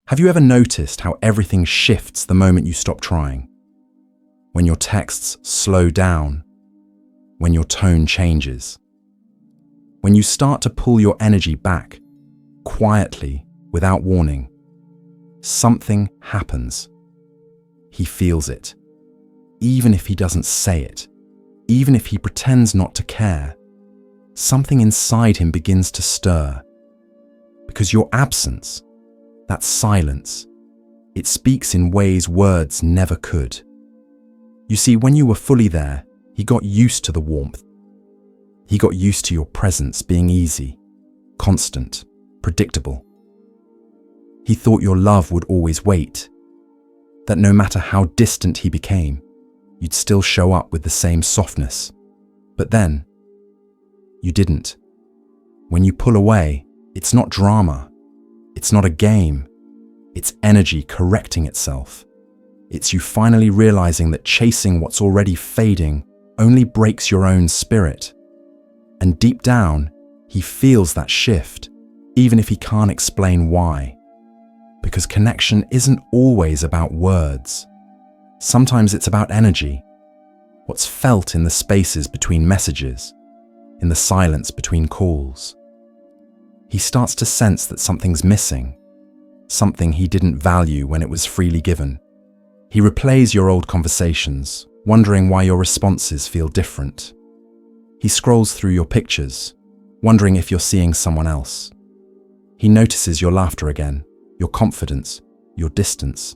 Have you ever noticed how everything shifts the moment you stop trying? When your texts slow down, when your tone changes, when you start to pull your energy back, quietly, without warning, something happens. He feels it, even if he doesn't say it, even if he pretends not to care. Something inside him begins to stir, because your absence, that silence, it speaks in ways words never could. You see, when you were fully there, he got used to the warmth. He got used to your presence being easy, constant, predictable. He thought your love would always wait, that no matter how distant he became, you'd still show up with the same softness. But then, you didn't. When you pull away, it's not drama. It's not a game. It's energy correcting itself. It's you finally realizing that chasing what's already fading only breaks your own spirit. And deep down, he feels that shift, even if he can't explain why. Because connection isn't always about words. Sometimes it's about energy. What's felt in the spaces between messages, in the silence between calls. He starts to sense that something's missing, something he didn't value when it was freely given. He replays your old conversations, wondering why your responses feel different. He scrolls through your pictures, wondering if you're seeing someone else. He notices your laughter again, your confidence, your distance,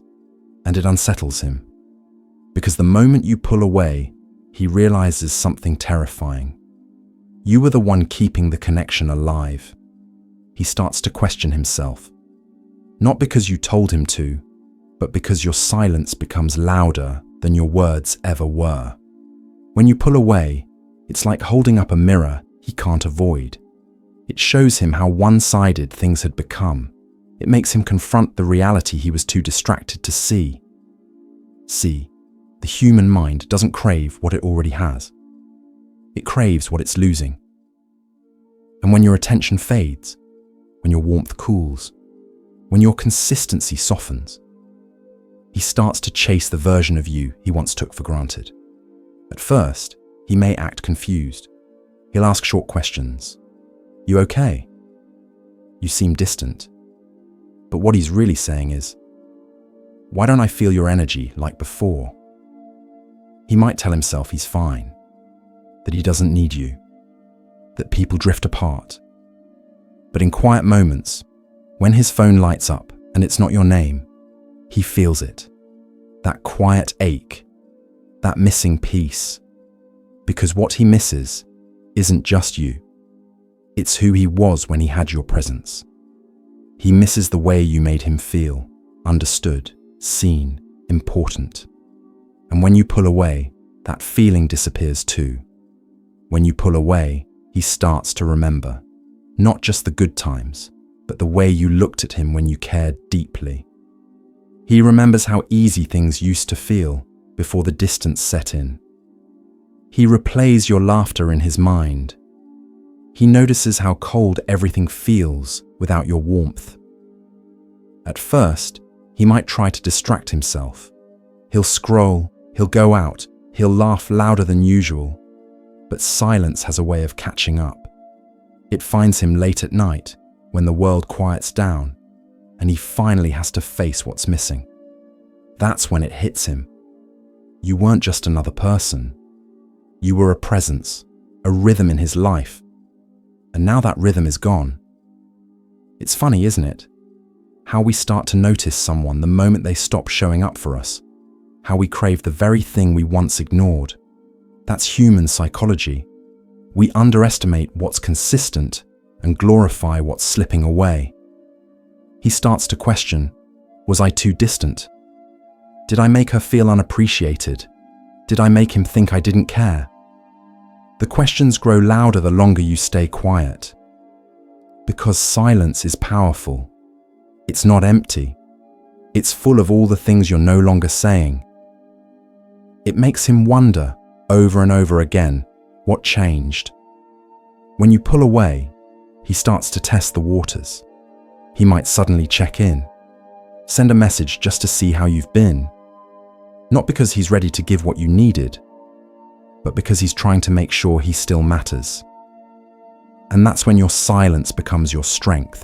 and it unsettles him. Because the moment you pull away, he realizes something terrifying. You were the one keeping the connection alive. He starts to question himself. Not because you told him to, but because your silence becomes louder than your words ever were. When you pull away, it's like holding up a mirror he can't avoid. It shows him how one-sided things had become. It makes him confront the reality he was too distracted to see. See, the human mind doesn't crave what it already has. It craves what it's losing. And when your attention fades, when your warmth cools, when your consistency softens, he starts to chase the version of you he once took for granted. At first, he may act confused. He'll ask short questions. You okay? You seem distant. But what he's really saying is, why don't I feel your energy like before? He might tell himself he's fine, that he doesn't need you, that people drift apart. But in quiet moments, when his phone lights up and it's not your name, he feels it. That quiet ache, that missing piece. Because what he misses isn't just you. It's who he was when he had your presence. He misses the way you made him feel, understood, seen, important. And when you pull away, that feeling disappears too. When you pull away, he starts to remember, not just the good times, but the way you looked at him when you cared deeply. He remembers how easy things used to feel before the distance set in. He replays your laughter in his mind. He notices how cold everything feels without your warmth. At first, he might try to distract himself. He'll scroll, he'll go out, he'll laugh louder than usual. But silence has a way of catching up. It finds him late at night, when the world quiets down, and he finally has to face what's missing. That's when it hits him. You weren't just another person. You were a presence, a rhythm in his life. And now that rhythm is gone. It's funny, isn't it? How we start to notice someone the moment they stop showing up for us. How we crave the very thing we once ignored. That's human psychology. We underestimate what's consistent and glorify what's slipping away. He starts to question, was I too distant? Did I make her feel unappreciated? Did I make him think I didn't care? The questions grow louder the longer you stay quiet. Because silence is powerful. It's not empty. It's full of all the things you're no longer saying. It makes him wonder, over and over again, what changed. When you pull away, he starts to test the waters. He might suddenly check in. Send a message just to see how you've been. Not because he's ready to give what you needed, but because he's trying to make sure he still matters. And that's when your silence becomes your strength,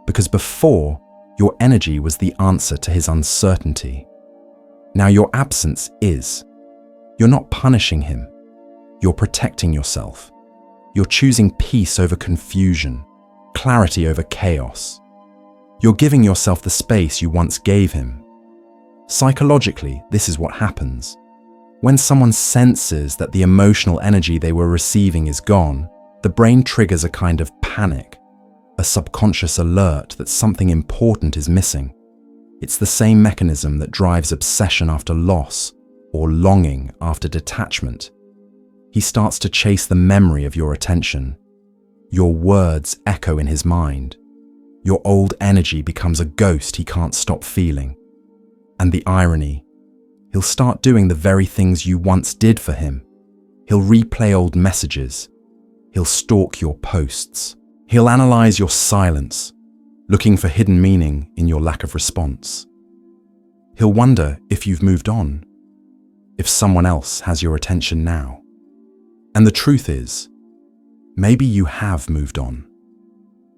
because before, your energy was the answer to his uncertainty. Now your absence is. You're not punishing him. You're protecting yourself. You're choosing peace over confusion, clarity over chaos. You're giving yourself the space you once gave him. Psychologically, this is what happens. When someone senses that the emotional energy they were receiving is gone, the brain triggers a kind of panic, a subconscious alert that something important is missing. It's the same mechanism that drives obsession after loss or longing after detachment. He starts to chase the memory of your attention. Your words echo in his mind. Your old energy becomes a ghost he can't stop feeling. And the irony, he'll start doing the very things you once did for him. He'll replay old messages. He'll stalk your posts. He'll analyze your silence, looking for hidden meaning in your lack of response. He'll wonder if you've moved on, if someone else has your attention now. And the truth is, maybe you have moved on.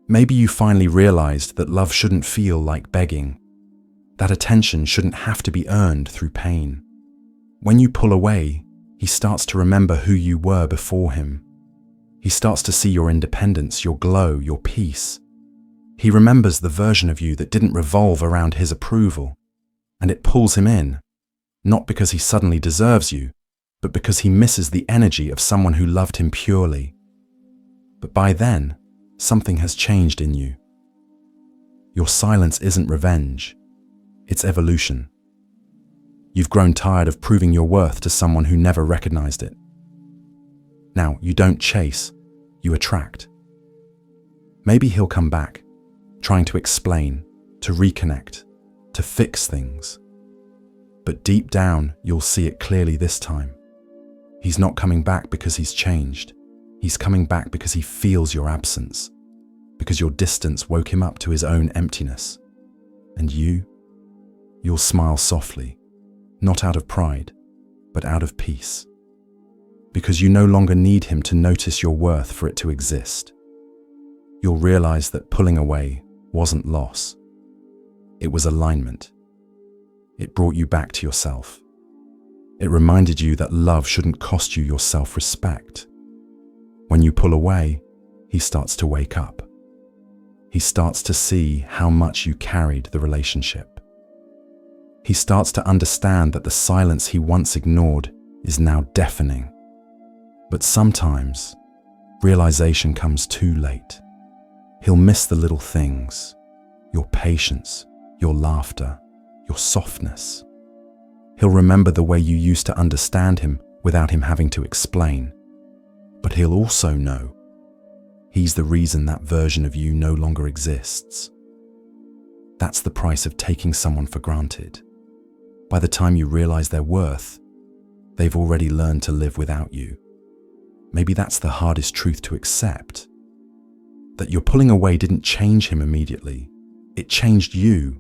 Maybe you finally realized that love shouldn't feel like begging, that attention shouldn't have to be earned through pain. When you pull away, he starts to remember who you were before him. He starts to see your independence, your glow, your peace. He remembers the version of you that didn't revolve around his approval, and it pulls him in, not because he suddenly deserves you, but because he misses the energy of someone who loved him purely. But by then, something has changed in you. Your silence isn't revenge, it's evolution. You've grown tired of proving your worth to someone who never recognized it. Now, you don't chase, you attract. Maybe he'll come back, trying to explain, to reconnect, to fix things. But deep down, you'll see it clearly this time. He's not coming back because he's changed. He's coming back because he feels your absence, because your distance woke him up to his own emptiness. And you'll smile softly, not out of pride, but out of peace. Because you no longer need him to notice your worth for it to exist. You'll realize that pulling away wasn't loss. It was alignment. It brought you back to yourself. It reminded you that love shouldn't cost you your self-respect. When you pull away, he starts to wake up. He starts to see how much you carried the relationship. He starts to understand that the silence he once ignored is now deafening. But sometimes, realization comes too late. He'll miss the little things, your patience, your laughter, your softness. He'll remember the way you used to understand him without him having to explain. But he'll also know he's the reason that version of you no longer exists. That's the price of taking someone for granted. By the time you realize their worth, they've already learned to live without you. Maybe that's the hardest truth to accept. That your pulling away didn't change him immediately. It changed you.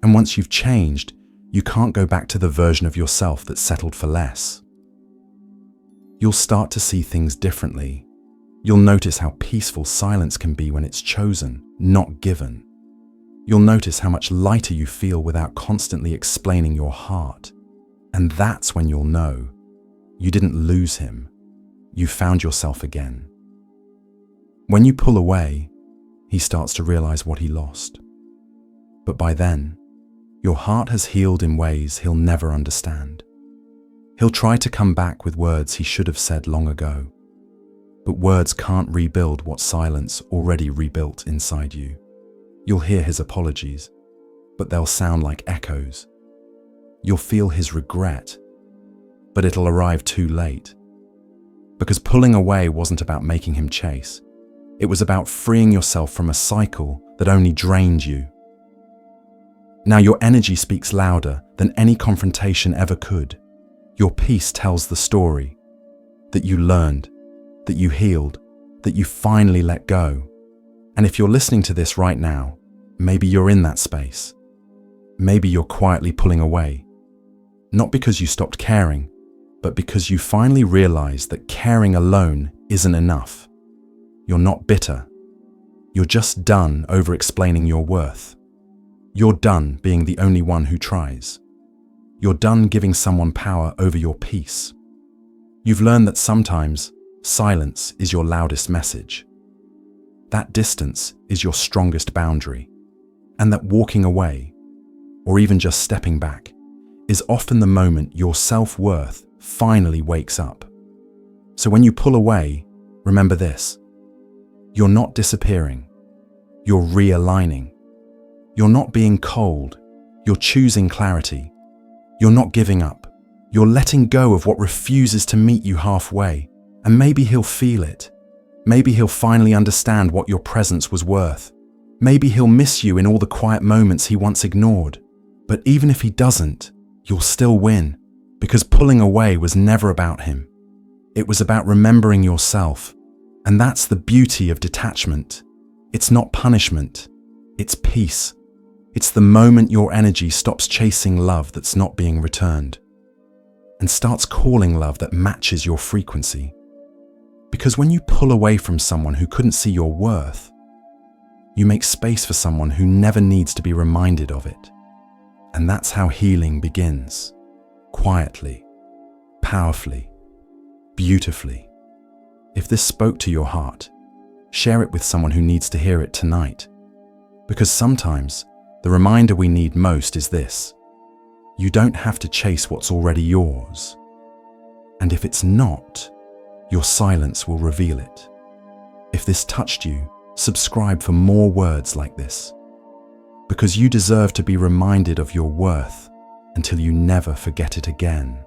And once you've changed, you can't go back to the version of yourself that settled for less. You'll start to see things differently. You'll notice how peaceful silence can be when it's chosen, not given. You'll notice how much lighter you feel without constantly explaining your heart. And that's when you'll know you didn't lose him. You found yourself again. When you pull away, he starts to realize what he lost. But by then, your heart has healed in ways he'll never understand. He'll try to come back with words he should have said long ago. But words can't rebuild what silence already rebuilt inside you. You'll hear his apologies, but they'll sound like echoes. You'll feel his regret, but it'll arrive too late. Because pulling away wasn't about making him chase. It was about freeing yourself from a cycle that only drained you. Now your energy speaks louder than any confrontation ever could. Your peace tells the story that you learned, that you healed, that you finally let go. And if you're listening to this right now, maybe you're in that space. Maybe you're quietly pulling away, not because you stopped caring, but because you finally realized that caring alone isn't enough. You're not bitter. You're just done over-explaining your worth. You're done being the only one who tries. You're done giving someone power over your peace. You've learned that sometimes silence is your loudest message. That distance is your strongest boundary, and that walking away, or even just stepping back, is often the moment your self-worth finally wakes up. So when you pull away, remember this: you're not disappearing, you're realigning. You're not being cold, you're choosing clarity. You're not giving up, you're letting go of what refuses to meet you halfway. And maybe he'll feel it. Maybe he'll finally understand what your presence was worth. Maybe he'll miss you in all the quiet moments he once ignored. But even if he doesn't, you'll still win, because pulling away was never about him. It was about remembering yourself. And that's the beauty of detachment. It's not punishment, it's peace. It's the moment your energy stops chasing love that's not being returned and starts calling love that matches your frequency. Because when you pull away from someone who couldn't see your worth, you make space for someone who never needs to be reminded of it. And that's how healing begins. Quietly, powerfully, beautifully. If this spoke to your heart, share it with someone who needs to hear it tonight. Because sometimes the reminder we need most is this: you don't have to chase what's already yours. And if it's not, your silence will reveal it. If this touched you, subscribe for more words like this, because you deserve to be reminded of your worth until you never forget it again.